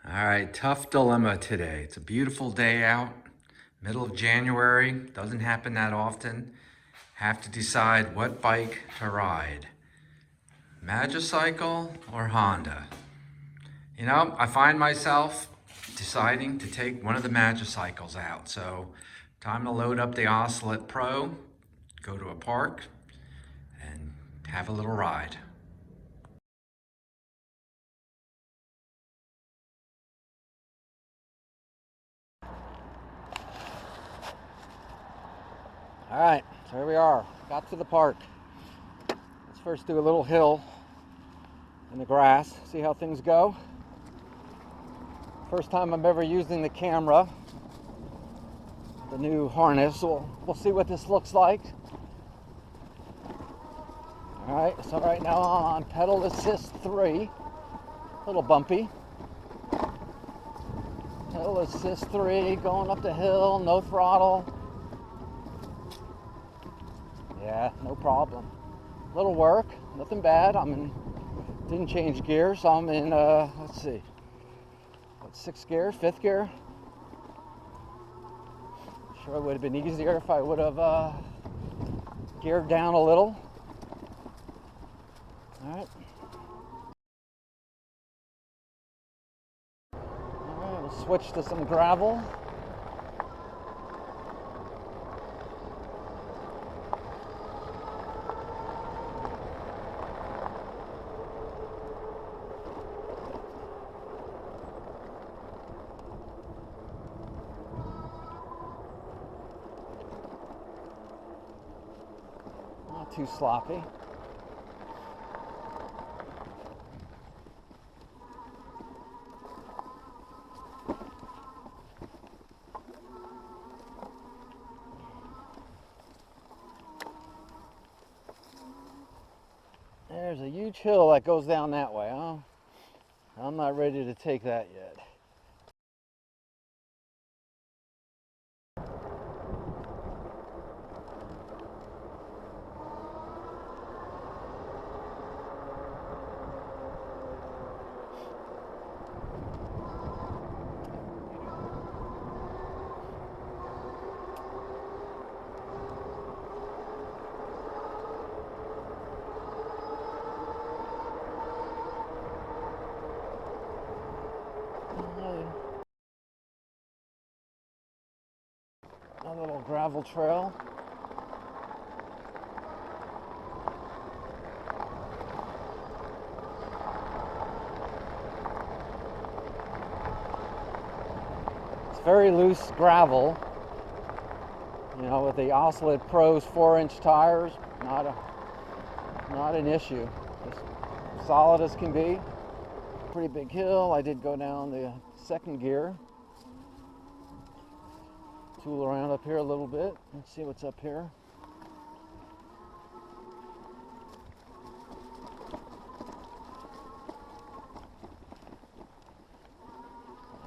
All right, tough dilemma today. It's a beautiful day out, middle of January, doesn't happen that often. Have to decide what bike to ride, Magicycle or Honda. I find myself deciding to take one of the Magicycles out. So, time to load up the Ocelot Pro, go to a park, and have a little ride. All right, so here we are. Got to the park. Let's first do a little hill in the grass, see how things go. First time I'm ever using the camera, the new harness. We'll see what this looks like. All right, so right now I'm on pedal assist 3. A little bumpy. Pedal assist 3, going up the hill, no throttle. Yeah, no problem. Little work, nothing bad. Didn't change gears, so I'm in, let's see, what, 6th gear, 5th gear? Sure, it would have been easier if I would have geared down a little. All right. All right, we'll switch to some gravel. Not too sloppy. There's a huge hill that goes down that way. I'm not ready to take that yet. A little gravel trail. It's very loose gravel. With the Ocelot Pro's 4-inch tires, not an issue. Just solid as can be. Pretty big hill. I did go down the 2nd gear. Tool around up here a little bit. Let's see what's up here.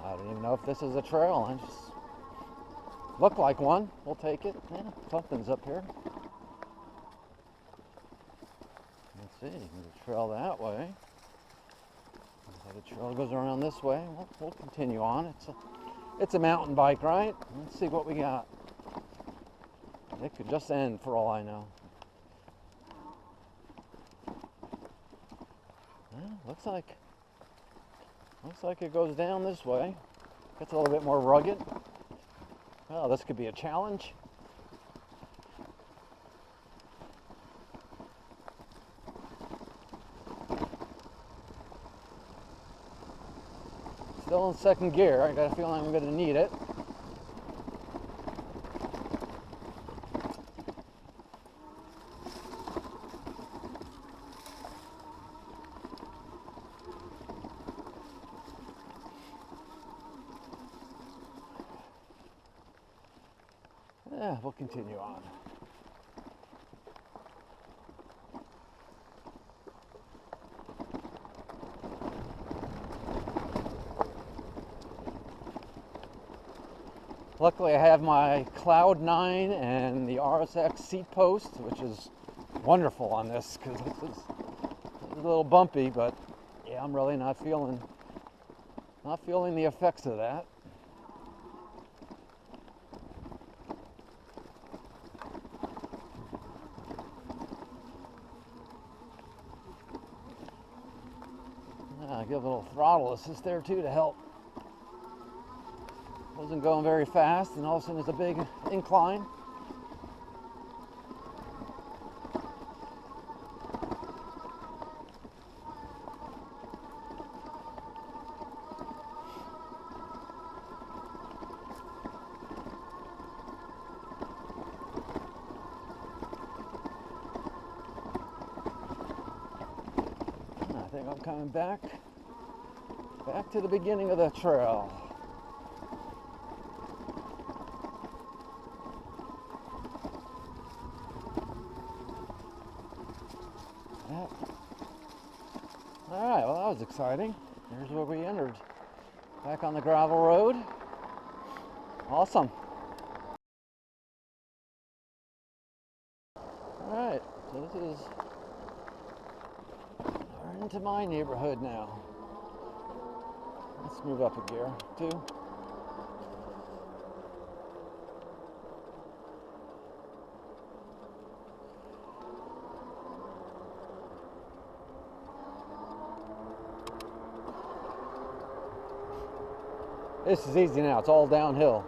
I don't even know if this is a trail. I just look like one. We'll take it. Yeah, something's up here. Let's see. There's a trail that way. The trail goes around this way. We'll continue on. It's a mountain bike, right? Let's see what we got. It could just end for all I know. Well, looks like it goes down this way. Gets a little bit more rugged. Well, this could be a challenge. Still in 2nd gear. I got a feeling I'm going to need it. Yeah, we'll continue on. Luckily I have my Cloud 9 and the RSX seat post, which is wonderful on this because this is a little bumpy, but yeah, I'm really not feeling Not feeling the effects of that. Give a little throttle assist there too to help. Wasn't going very fast, and all of a sudden there's a big incline. I think I'm coming back to the beginning of the trail. Yep. All right, well, that was exciting. Here's where we entered. Back on the gravel road. Awesome. All right, so this is, we're into my neighborhood now. Let's move up a gear, too. This is easy now, it's all downhill.